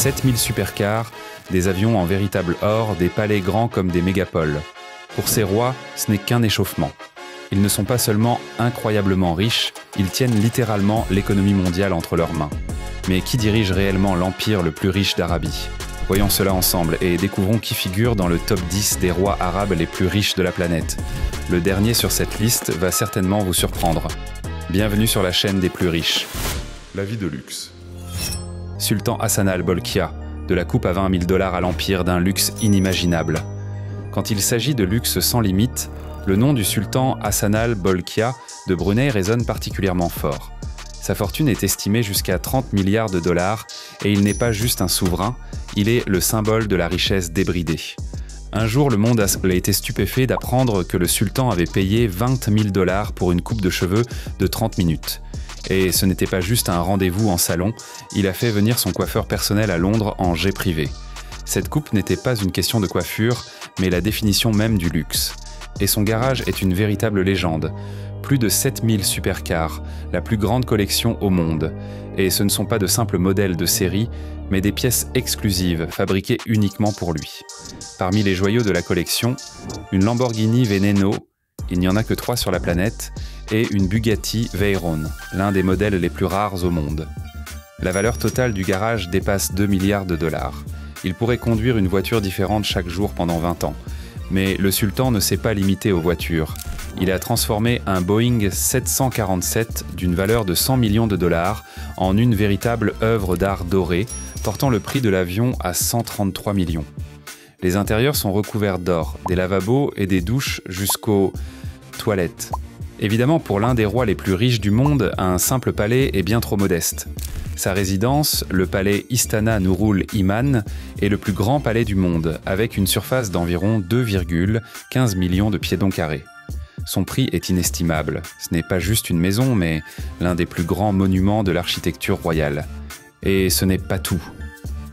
7000 supercars, des avions en véritable or, des palais grands comme des mégapoles. Pour ces rois, ce n'est qu'un échauffement. Ils ne sont pas seulement incroyablement riches, ils tiennent littéralement l'économie mondiale entre leurs mains. Mais qui dirige réellement l'empire le plus riche d'Arabie ? Voyons cela ensemble et découvrons qui figure dans le top 10 des rois arabes les plus riches de la planète. Le dernier sur cette liste va certainement vous surprendre. Bienvenue sur la chaîne des plus riches. La vie de luxe. Sultan Hassan al-Bolkiah, de la coupe à 20 000 $ à l'empire d'un luxe inimaginable. Quand il s'agit de luxe sans limite, le nom du sultan Hassan al-Bolkiah de Brunei résonne particulièrement fort. Sa fortune est estimée jusqu'à 30 milliards de dollars et il n'est pas juste un souverain, il est le symbole de la richesse débridée. Un jour, le monde a été stupéfait d'apprendre que le sultan avait payé 20 000 $ pour une coupe de cheveux de 30 minutes. Et ce n'était pas juste un rendez-vous en salon, il a fait venir son coiffeur personnel à Londres en jet privé. Cette coupe n'était pas une question de coiffure, mais la définition même du luxe. Et son garage est une véritable légende. Plus de 7000 supercars, la plus grande collection au monde. Et ce ne sont pas de simples modèles de série, mais des pièces exclusives, fabriquées uniquement pour lui. Parmi les joyaux de la collection, une Lamborghini Veneno, il n'y en a que 3 sur la planète, et une Bugatti Veyron, l'un des modèles les plus rares au monde. La valeur totale du garage dépasse 2 milliards de dollars. Il pourrait conduire une voiture différente chaque jour pendant 20 ans. Mais le sultan ne s'est pas limité aux voitures. Il a transformé un Boeing 747 d'une valeur de 100 millions de dollars en une véritable œuvre d'art dorée, portant le prix de l'avion à 133 millions. Les intérieurs sont recouverts d'or, des lavabos et des douches jusqu'aux toilettes. Évidemment, pour l'un des rois les plus riches du monde, un simple palais est bien trop modeste. Sa résidence, le palais Istana Nurul Iman, est le plus grand palais du monde, avec une surface d'environ 2,15 millions de pieds carrés. Son prix est inestimable. Ce n'est pas juste une maison, mais l'un des plus grands monuments de l'architecture royale. Et ce n'est pas tout.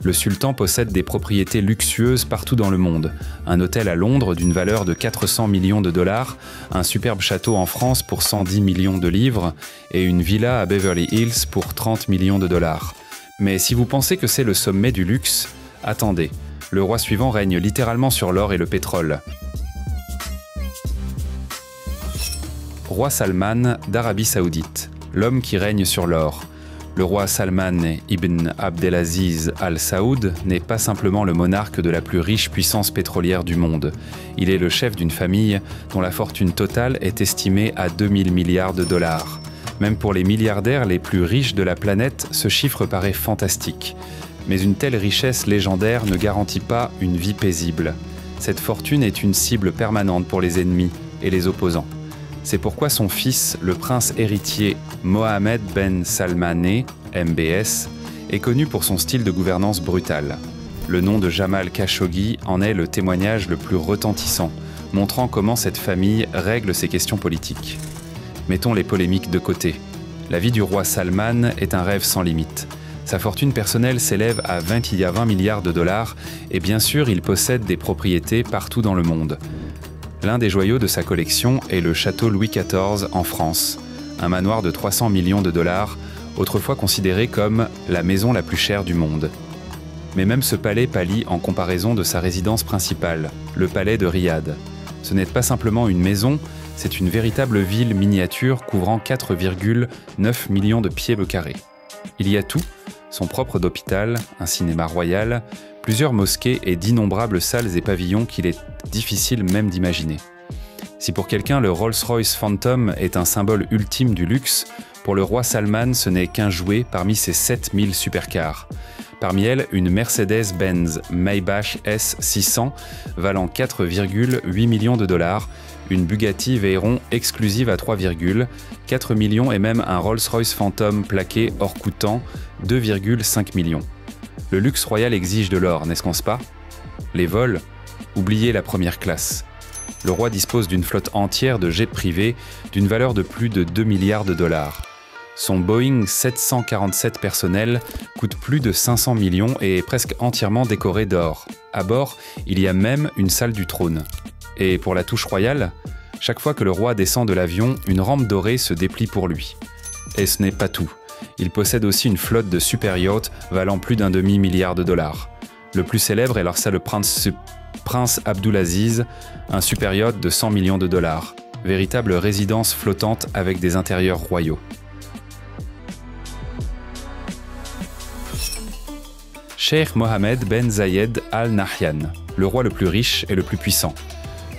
Le sultan possède des propriétés luxueuses partout dans le monde. Un hôtel à Londres d'une valeur de 400 millions de dollars, un superbe château en France pour 110 millions de livres et une villa à Beverly Hills pour 30 millions de dollars. Mais si vous pensez que c'est le sommet du luxe, attendez, le roi suivant règne littéralement sur l'or et le pétrole. Roi Salman d'Arabie Saoudite, l'homme qui règne sur l'or. Le roi Salman ibn Abdelaziz Al Saoud n'est pas simplement le monarque de la plus riche puissance pétrolière du monde. Il est le chef d'une famille dont la fortune totale est estimée à 2000 milliards de dollars. Même pour les milliardaires les plus riches de la planète, ce chiffre paraît fantastique. Mais une telle richesse légendaire ne garantit pas une vie paisible. Cette fortune est une cible permanente pour les ennemis et les opposants. C'est pourquoi son fils, le prince héritier Mohammed Ben Salmaneh, MBS, est connu pour son style de gouvernance brutale. Le nom de Jamal Khashoggi en est le témoignage le plus retentissant, montrant comment cette famille règle ses questions politiques. Mettons les polémiques de côté. La vie du roi Salman est un rêve sans limite. Sa fortune personnelle s'élève à 20 milliards de dollars et bien sûr, il possède des propriétés partout dans le monde. L'un des joyaux de sa collection est le château Louis XIV en France, un manoir de 300 millions de dollars, autrefois considéré comme la maison la plus chère du monde. Mais même ce palais pâlit en comparaison de sa résidence principale, le palais de Riyad. Ce n'est pas simplement une maison, c'est une véritable ville miniature couvrant 4,9 millions de pieds carrés. Il y a tout, son propre hôpital, un cinéma royal, plusieurs mosquées et d'innombrables salles et pavillons qu'il est difficile même d'imaginer. Si pour quelqu'un le Rolls-Royce Phantom est un symbole ultime du luxe, pour le roi Salman ce n'est qu'un jouet parmi ses 7000 supercars. Parmi elles, une Mercedes-Benz Maybach S600 valant 4,8 millions de dollars, une Bugatti Veyron exclusive à 3,4 millions et même un Rolls-Royce Phantom plaqué hors coûtant 2,5 millions. Le luxe royal exige de l'or, n'est-ce pas? Les vols? Oubliez la première classe. Le roi dispose d'une flotte entière de jets privés d'une valeur de plus de 2 milliards de dollars. Son Boeing 747 personnel coûte plus de 500 millions et est presque entièrement décoré d'or. À bord, il y a même une salle du trône. Et pour la touche royale, chaque fois que le roi descend de l'avion, une rampe dorée se déplie pour lui. Et ce n'est pas tout. Il possède aussi une flotte de super yachts valant plus d'un demi-milliard de dollars. Le plus célèbre est lorsque le prince Abdulaziz, un super yacht de 100 millions de dollars, véritable résidence flottante avec des intérieurs royaux. Cheikh Mohammed Ben Zayed Al Nahyan, le roi le plus riche et le plus puissant.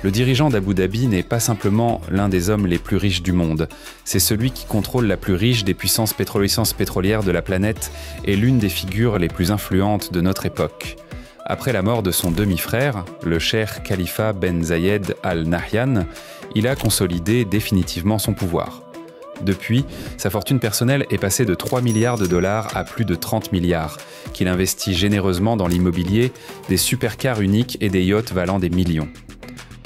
Le dirigeant d'Abu Dhabi n'est pas simplement l'un des hommes les plus riches du monde, c'est celui qui contrôle la plus riche des puissances pétrolières de la planète et l'une des figures les plus influentes de notre époque. Après la mort de son demi-frère, le cheikh Khalifa Ben Zayed Al Nahyan, il a consolidé définitivement son pouvoir. Depuis, sa fortune personnelle est passée de 3 milliards de dollars à plus de 30 milliards, qu'il investit généreusement dans l'immobilier, des supercars uniques et des yachts valant des millions.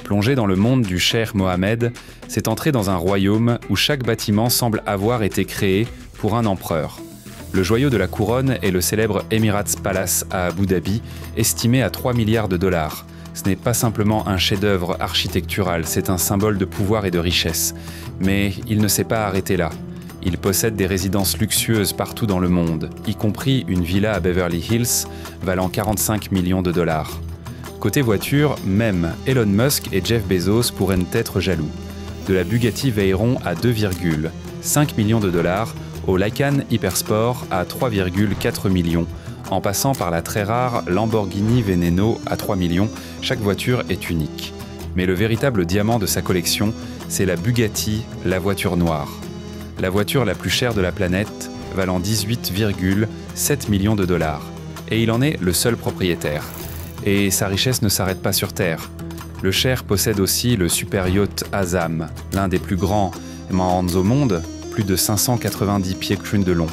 Plongé dans le monde du cheikh Mohammed, c'est entrer dans un royaume où chaque bâtiment semble avoir été créé pour un empereur. Le joyau de la couronne est le célèbre Emirates Palace à Abu Dhabi, estimé à 3 milliards de dollars. Ce n'est pas simplement un chef-d'œuvre architectural, c'est un symbole de pouvoir et de richesse. Mais il ne s'est pas arrêté là. Il possède des résidences luxueuses partout dans le monde, y compris une villa à Beverly Hills valant 45 millions de dollars. Côté voiture, même Elon Musk et Jeff Bezos pourraient être jaloux. De la Bugatti Veyron à 2,5 millions de dollars au Lycan Hypersport à 3,4 millions, en passant par la très rare Lamborghini Veneno à 3 millions, chaque voiture est unique. Mais le véritable diamant de sa collection, c'est la Bugatti, la voiture noire. La voiture la plus chère de la planète, valant 18,7 millions de dollars. Et il en est le seul propriétaire. Et sa richesse ne s'arrête pas sur Terre. Le cheikh possède aussi le super yacht Azam, l'un des plus grands au monde, plus de 590 pieds crunes de long,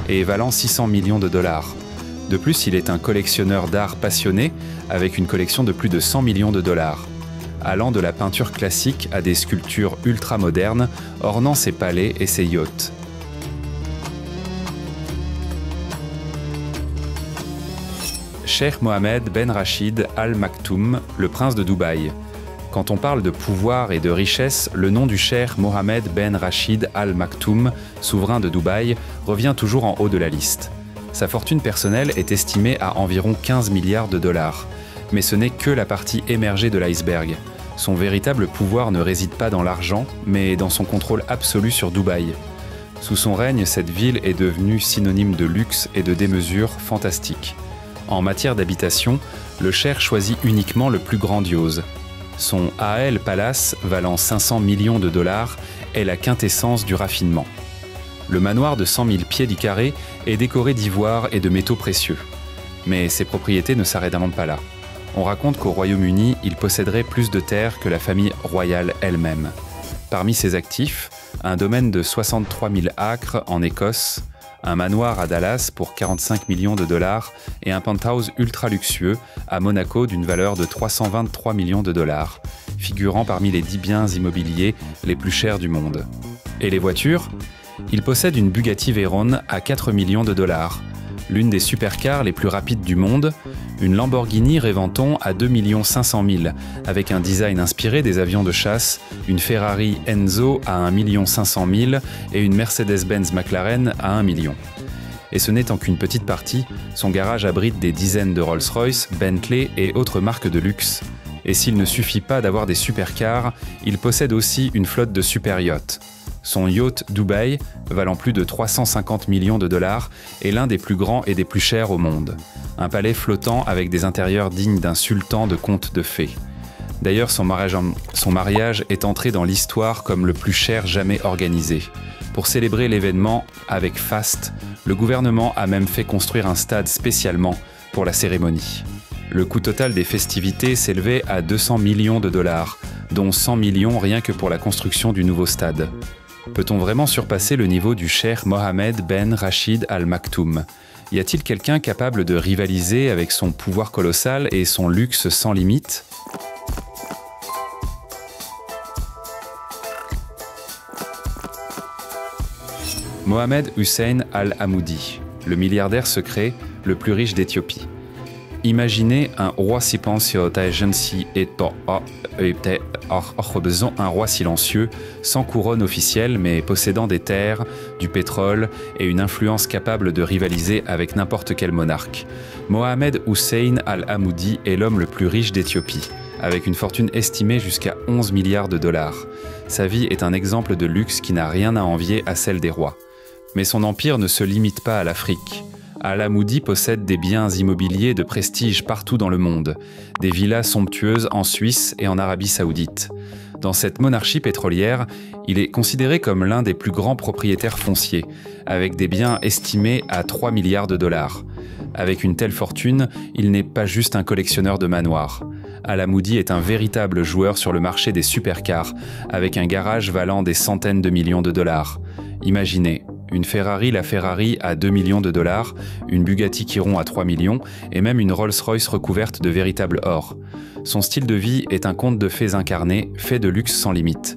et valant 600 millions de dollars. De plus, il est un collectionneur d'art passionné, avec une collection de plus de 100 millions de dollars, allant de la peinture classique à des sculptures ultra-modernes, ornant ses palais et ses yachts. Cheikh Mohammed Ben Rachid Al Maktoum, le prince de Dubaï. Quand on parle de pouvoir et de richesse, le nom du cheikh Mohammed Ben Rachid Al Maktoum, souverain de Dubaï, revient toujours en haut de la liste. Sa fortune personnelle est estimée à environ 15 milliards de dollars. Mais ce n'est que la partie émergée de l'iceberg. Son véritable pouvoir ne réside pas dans l'argent, mais dans son contrôle absolu sur Dubaï. Sous son règne, cette ville est devenue synonyme de luxe et de démesure fantastique. En matière d'habitation, le cheikh choisit uniquement le plus grandiose. Son AL Palace, valant 500 millions de dollars, est la quintessence du raffinement. Le manoir de 100 000 pieds du carré est décoré d'ivoire et de métaux précieux. Mais ses propriétés ne s'arrêtent pas là. On raconte qu'au Royaume-Uni, il posséderait plus de terres que la famille royale elle-même. Parmi ses actifs, un domaine de 63 000 acres en Écosse, un manoir à Dallas pour 45 millions de dollars et un penthouse ultra luxueux à Monaco d'une valeur de 323 millions de dollars, figurant parmi les 10 biens immobiliers les plus chers du monde. Et les voitures ? Il possède une Bugatti Veyron à 4 millions de dollars, l'une des supercars les plus rapides du monde, une Lamborghini Reventon à 2 500 000, avec un design inspiré des avions de chasse, une Ferrari Enzo à 1 500 000 et une Mercedes-Benz McLaren à 1 million. Et ce n'étant qu'une petite partie, son garage abrite des dizaines de Rolls-Royce, Bentley et autres marques de luxe. Et s'il ne suffit pas d'avoir des supercars, il possède aussi une flotte de super yachts. Son yacht Dubaï, valant plus de 350 millions de dollars, est l'un des plus grands et des plus chers au monde. Un palais flottant avec des intérieurs dignes d'un sultan de contes de fées. D'ailleurs, son mariage est entré dans l'histoire comme le plus cher jamais organisé. Pour célébrer l'événement avec faste, le gouvernement a même fait construire un stade spécialement pour la cérémonie. Le coût total des festivités s'élevait à 200 millions de dollars, dont 100 millions rien que pour la construction du nouveau stade. Peut-on vraiment surpasser le niveau du cheikh Mohammed Ben Rachid Al Maktoum ? Y a-t-il quelqu'un capable de rivaliser avec son pouvoir colossal et son luxe sans limite ? Mohamed Hussein Al-Hamoudi, le milliardaire secret le plus riche d'Éthiopie. Imaginez un roi silencieux, un roi silencieux, sans couronne officielle mais possédant des terres, du pétrole et une influence capable de rivaliser avec n'importe quel monarque. Mohamed Hussein Al-Hamoudi est l'homme le plus riche d'Éthiopie, avec une fortune estimée jusqu'à 11 milliards de dollars. Sa vie est un exemple de luxe qui n'a rien à envier à celle des rois. Mais son empire ne se limite pas à l'Afrique. Al-Hamoudi possède des biens immobiliers de prestige partout dans le monde, des villas somptueuses en Suisse et en Arabie Saoudite. Dans cette monarchie pétrolière, il est considéré comme l'un des plus grands propriétaires fonciers, avec des biens estimés à 3 milliards de dollars. Avec une telle fortune, il n'est pas juste un collectionneur de manoirs. Al-Hamoudi est un véritable joueur sur le marché des supercars, avec un garage valant des centaines de millions de dollars. Imaginez, une Ferrari, la Ferrari à 2 millions de dollars, une Bugatti Chiron à 3 millions et même une Rolls-Royce recouverte de véritable or. Son style de vie est un conte de fées incarné, fait de luxe sans limite.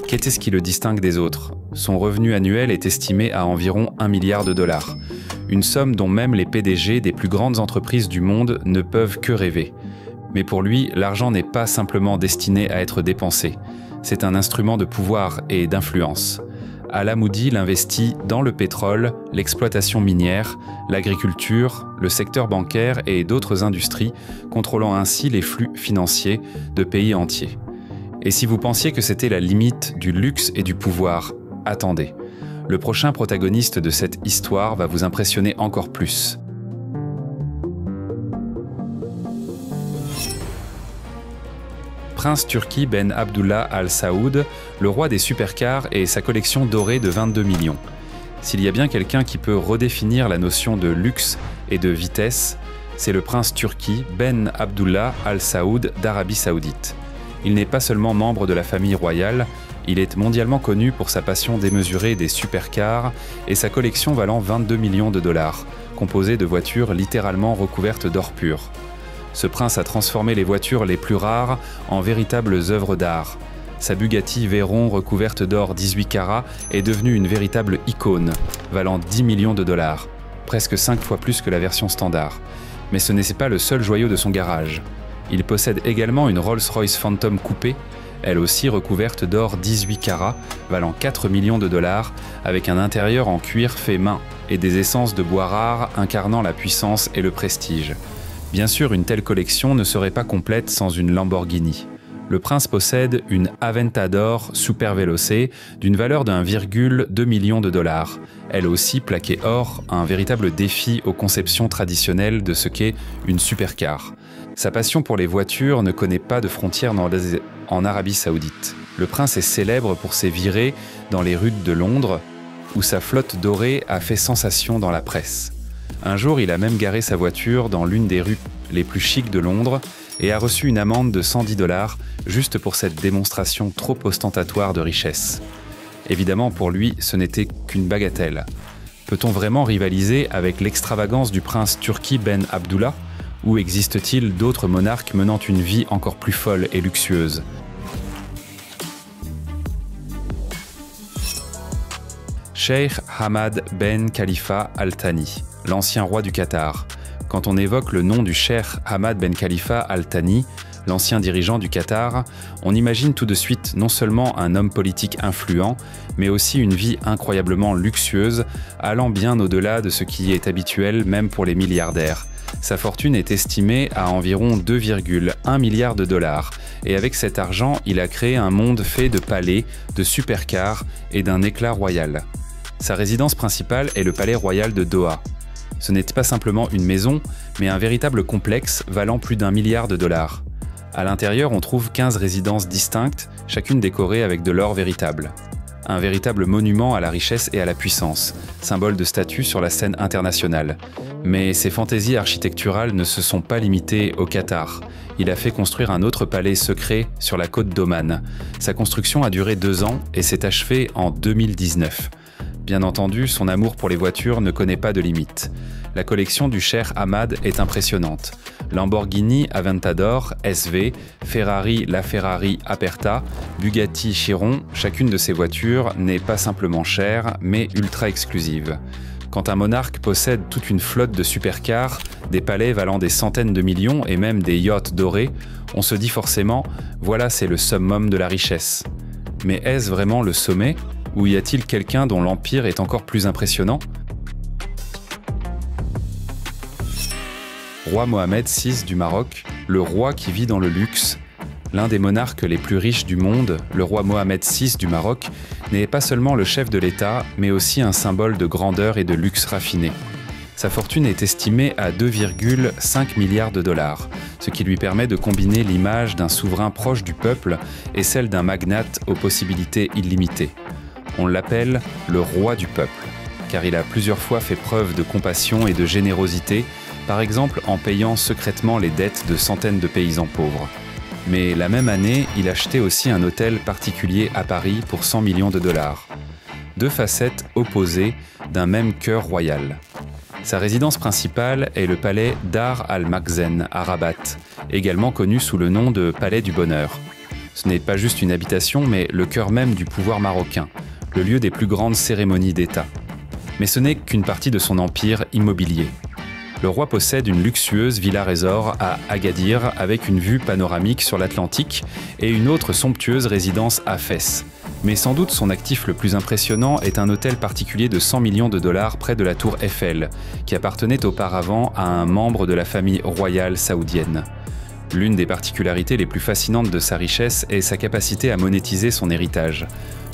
Qu'est-ce qui le distingue des autres? Son revenu annuel est estimé à environ 1 milliard de dollars. Une somme dont même les PDG des plus grandes entreprises du monde ne peuvent que rêver. Mais pour lui, l'argent n'est pas simplement destiné à être dépensé. C'est un instrument de pouvoir et d'influence. Al-Hamoudi l'investit dans le pétrole, l'exploitation minière, l'agriculture, le secteur bancaire et d'autres industries, contrôlant ainsi les flux financiers de pays entiers. Et si vous pensiez que c'était la limite du luxe et du pouvoir, attendez. Le prochain protagoniste de cette histoire va vous impressionner encore plus. Prince Turki Ben Abdullah Al Saoud, le roi des supercars et sa collection dorée de 22 millions. S'il y a bien quelqu'un qui peut redéfinir la notion de luxe et de vitesse, c'est le prince Turki Ben Abdullah Al Saoud d'Arabie Saoudite. Il n'est pas seulement membre de la famille royale, il est mondialement connu pour sa passion démesurée des supercars et sa collection valant 22 millions de dollars, composée de voitures littéralement recouvertes d'or pur. Ce prince a transformé les voitures les plus rares en véritables œuvres d'art. Sa Bugatti Veyron recouverte d'or 18 carats est devenue une véritable icône, valant 10 millions de dollars, presque 5 fois plus que la version standard. Mais ce n'est pas le seul joyau de son garage. Il possède également une Rolls-Royce Phantom coupée, elle aussi recouverte d'or 18 carats, valant 4 millions de dollars, avec un intérieur en cuir fait main et des essences de bois rares incarnant la puissance et le prestige. Bien sûr, une telle collection ne serait pas complète sans une Lamborghini. Le prince possède une Aventador Superveloce d'une valeur d'1,2 million de dollars. Elle aussi plaquée or, un véritable défi aux conceptions traditionnelles de ce qu'est une supercar. Sa passion pour les voitures ne connaît pas de frontières en Arabie Saoudite. Le prince est célèbre pour ses virées dans les rues de Londres, où sa flotte dorée a fait sensation dans la presse. Un jour, il a même garé sa voiture dans l'une des rues les plus chics de Londres et a reçu une amende de 110 $ juste pour cette démonstration trop ostentatoire de richesse. Évidemment, pour lui, ce n'était qu'une bagatelle. Peut-on vraiment rivaliser avec l'extravagance du prince Turki Ben Abdullah? Ou existe-t-il d'autres monarques menant une vie encore plus folle et luxueuse? Cheikh Hamad Ben Khalifa Al Thani, l'ancien roi du Qatar. Quand on évoque le nom du Cheikh Hamad Ben Khalifa Al Thani, l'ancien dirigeant du Qatar, on imagine tout de suite non seulement un homme politique influent, mais aussi une vie incroyablement luxueuse, allant bien au-delà de ce qui est habituel même pour les milliardaires. Sa fortune est estimée à environ 2,1 milliards de dollars, et avec cet argent, il a créé un monde fait de palais, de supercars et d'un éclat royal. Sa résidence principale est le palais royal de Doha. Ce n'est pas simplement une maison, mais un véritable complexe valant plus d'1 milliard de dollars. À l'intérieur, on trouve 15 résidences distinctes, chacune décorée avec de l'or véritable. Un véritable monument à la richesse et à la puissance, symbole de statut sur la scène internationale. Mais ses fantaisies architecturales ne se sont pas limitées au Qatar. Il a fait construire un autre palais secret sur la côte d'Oman. Sa construction a duré 2 ans et s'est achevée en 2019. Bien entendu, son amour pour les voitures ne connaît pas de limite. La collection du Cheikh Hamad est impressionnante. Lamborghini Aventador SV, Ferrari la Ferrari Aperta, Bugatti Chiron, chacune de ces voitures n'est pas simplement chère, mais ultra exclusive. Quand un monarque possède toute une flotte de supercars, des palais valant des centaines de millions et même des yachts dorés, on se dit forcément « voilà, c'est le summum de la richesse ». Mais est-ce vraiment le sommet? Ou y a-t-il quelqu'un dont l'empire est encore plus impressionnant? Roi Mohamed VI du Maroc, le roi qui vit dans le luxe. L'un des monarques les plus riches du monde, le roi Mohamed VI du Maroc, n'est pas seulement le chef de l'État, mais aussi un symbole de grandeur et de luxe raffiné. Sa fortune est estimée à 2,5 milliards de dollars, ce qui lui permet de combiner l'image d'un souverain proche du peuple et celle d'un magnate aux possibilités illimitées. On l'appelle le roi du peuple, car il a plusieurs fois fait preuve de compassion et de générosité, par exemple en payant secrètement les dettes de centaines de paysans pauvres. Mais la même année, il achetait aussi un hôtel particulier à Paris pour 100 millions de dollars. Deux facettes opposées d'un même cœur royal. Sa résidence principale est le palais Dar al-Makhzen à Rabat, également connu sous le nom de Palais du Bonheur. Ce n'est pas juste une habitation, mais le cœur même du pouvoir marocain, le lieu des plus grandes cérémonies d'État. Mais ce n'est qu'une partie de son empire immobilier. Le roi possède une luxueuse villa-resort à Agadir avec une vue panoramique sur l'Atlantique et une autre somptueuse résidence à Fès. Mais sans doute son actif le plus impressionnant est un hôtel particulier de 100 millions de dollars près de la tour Eiffel, qui appartenait auparavant à un membre de la famille royale saoudienne. L'une des particularités les plus fascinantes de sa richesse est sa capacité à monétiser son héritage.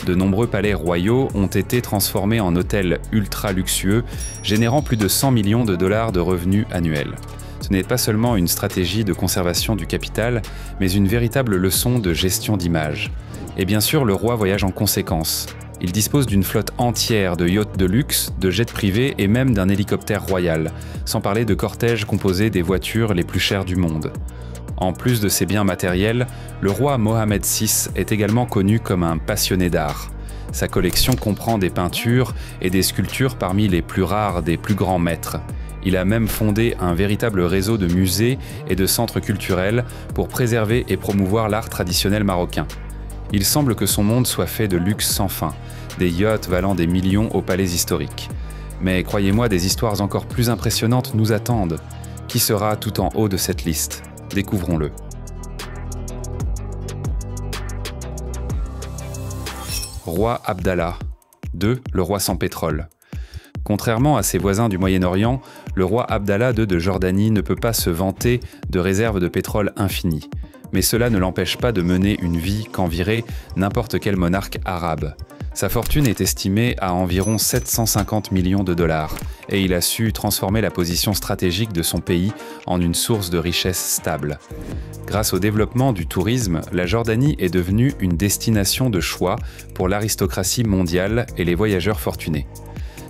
De nombreux palais royaux ont été transformés en hôtels ultra luxueux, générant plus de 100 millions de dollars de revenus annuels. Ce n'est pas seulement une stratégie de conservation du capital, mais une véritable leçon de gestion d'image. Et bien sûr, le roi voyage en conséquence. Il dispose d'une flotte entière de yachts de luxe, de jets privés et même d'un hélicoptère royal, sans parler de cortèges composés des voitures les plus chères du monde. En plus de ses biens matériels, le roi Mohamed VI est également connu comme un passionné d'art. Sa collection comprend des peintures et des sculptures parmi les plus rares des plus grands maîtres. Il a même fondé un véritable réseau de musées et de centres culturels pour préserver et promouvoir l'art traditionnel marocain. Il semble que son monde soit fait de luxe sans fin, des yachts valant des millions au palais historique. Mais croyez-moi, des histoires encore plus impressionnantes nous attendent. Qui sera tout en haut de cette liste? Découvrons-le. Roi Abdallah II, le roi sans pétrole. Contrairement à ses voisins du Moyen-Orient, le roi Abdallah II de Jordanie ne peut pas se vanter de réserves de pétrole infinies. Mais cela ne l'empêche pas de mener une vie qu'envirait n'importe quel monarque arabe. Sa fortune est estimée à environ 750 millions de dollars et il a su transformer la position stratégique de son pays en une source de richesse stable. Grâce au développement du tourisme, la Jordanie est devenue une destination de choix pour l'aristocratie mondiale et les voyageurs fortunés.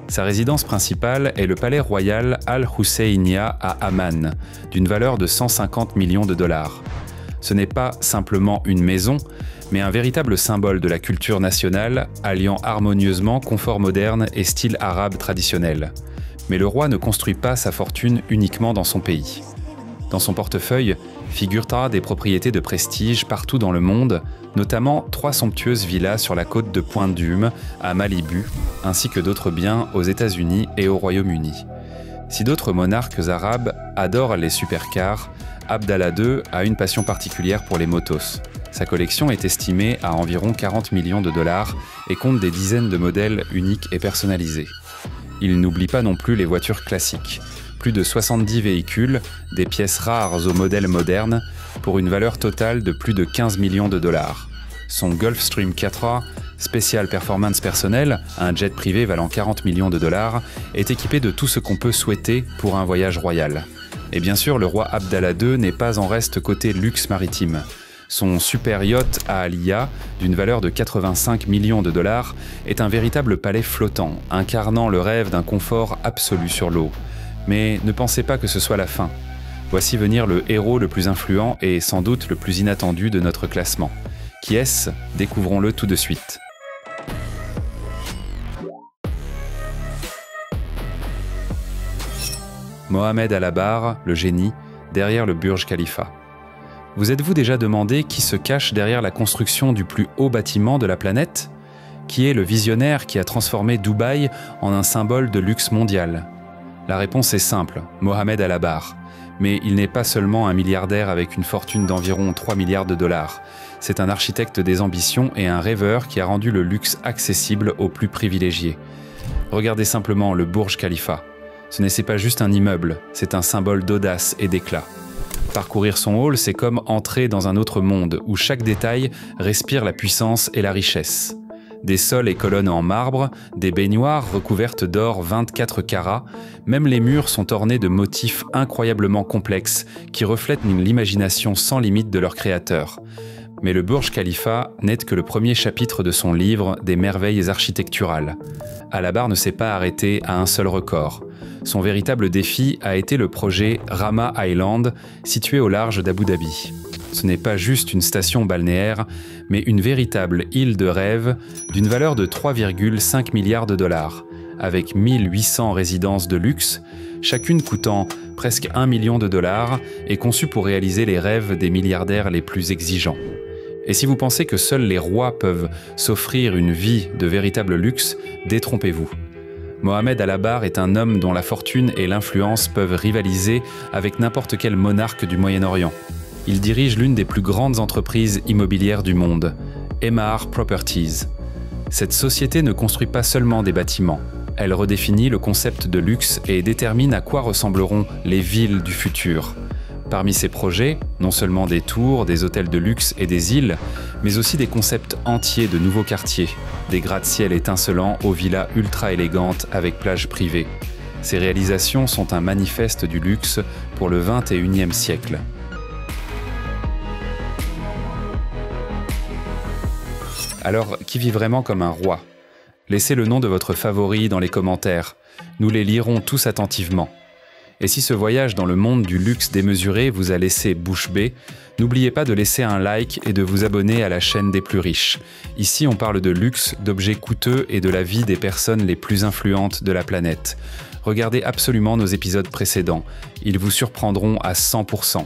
Sa résidence principale est le palais royal Al-Husseiniya à Amman, d'une valeur de 150 millions de dollars. Ce n'est pas simplement une maison, mais un véritable symbole de la culture nationale, alliant harmonieusement confort moderne et style arabe traditionnel. Mais le roi ne construit pas sa fortune uniquement dans son pays. Dans son portefeuille figurent des propriétés de prestige partout dans le monde, notamment 3 somptueuses villas sur la côte de Pointe d'Hume, à Malibu, ainsi que d'autres biens aux États-Unis et au Royaume-Uni. Si d'autres monarques arabes adorent les supercars, Abdallah II a une passion particulière pour les motos. Sa collection est estimée à environ 40 millions de dollars et compte des dizaines de modèles uniques et personnalisés. Il n'oublie pas non plus les voitures classiques. Plus de 70 véhicules, des pièces rares aux modèles modernes, pour une valeur totale de plus de 15 millions de dollars. Son Gulfstream 4A, Special Performance personnel, un jet privé valant 40 millions de dollars, est équipé de tout ce qu'on peut souhaiter pour un voyage royal. Et bien sûr, le roi Abdallah II n'est pas en reste côté luxe maritime. Son super yacht à Aliyah, d'une valeur de 85 millions de dollars, est un véritable palais flottant, incarnant le rêve d'un confort absolu sur l'eau. Mais ne pensez pas que ce soit la fin. Voici venir le héros le plus influent et sans doute le plus inattendu de notre classement. Qui est-ce? Découvrons-le tout de suite. Mohamed Al-Abar, le génie, derrière le Burj Khalifa. Vous êtes-vous déjà demandé qui se cache derrière la construction du plus haut bâtiment de la planète? Qui est le visionnaire qui a transformé Dubaï en un symbole de luxe mondial? La réponse est simple, Mohamed Al-Abbar. Mais il n'est pas seulement un milliardaire avec une fortune d'environ 3 milliards de dollars. C'est un architecte des ambitions et un rêveur qui a rendu le luxe accessible aux plus privilégiés. Regardez simplement le Burj Khalifa. Ce n'est pas juste un immeuble, c'est un symbole d'audace et d'éclat. Parcourir son hall, c'est comme entrer dans un autre monde où chaque détail respire la puissance et la richesse. Des sols et colonnes en marbre, des baignoires recouvertes d'or 24 carats, même les murs sont ornés de motifs incroyablement complexes qui reflètent l'imagination sans limite de leur créateur. Mais le Burj Khalifa n'est que le premier chapitre de son livre des merveilles architecturales. Al-Abbar ne s'est pas arrêté à un seul record. Son véritable défi a été le projet Rama Island, situé au large d'Abu Dhabi. Ce n'est pas juste une station balnéaire, mais une véritable île de rêve d'une valeur de 3,5 milliards de dollars, avec 1800 résidences de luxe, chacune coûtant presque 1 million de dollars et conçue pour réaliser les rêves des milliardaires les plus exigeants. Et si vous pensez que seuls les rois peuvent s'offrir une vie de véritable luxe, détrompez-vous. Mohamed Al-Abbar est un homme dont la fortune et l'influence peuvent rivaliser avec n'importe quel monarque du Moyen-Orient. Il dirige l'une des plus grandes entreprises immobilières du monde, Emaar Properties. Cette société ne construit pas seulement des bâtiments, elle redéfinit le concept de luxe et détermine à quoi ressembleront les villes du futur. Parmi ses projets, non seulement des tours, des hôtels de luxe et des îles, mais aussi des concepts entiers de nouveaux quartiers, des gratte-ciel étincelants aux villas ultra élégantes avec plages privées. Ces réalisations sont un manifeste du luxe pour le XXIe siècle. Alors, qui vit vraiment comme un roi? Laissez le nom de votre favori dans les commentaires. Nous les lirons tous attentivement. Et si ce voyage dans le monde du luxe démesuré vous a laissé bouche bée, n'oubliez pas de laisser un like et de vous abonner à la chaîne des plus riches. Ici, on parle de luxe, d'objets coûteux et de la vie des personnes les plus influentes de la planète. Regardez absolument nos épisodes précédents. Ils vous surprendront à 100%.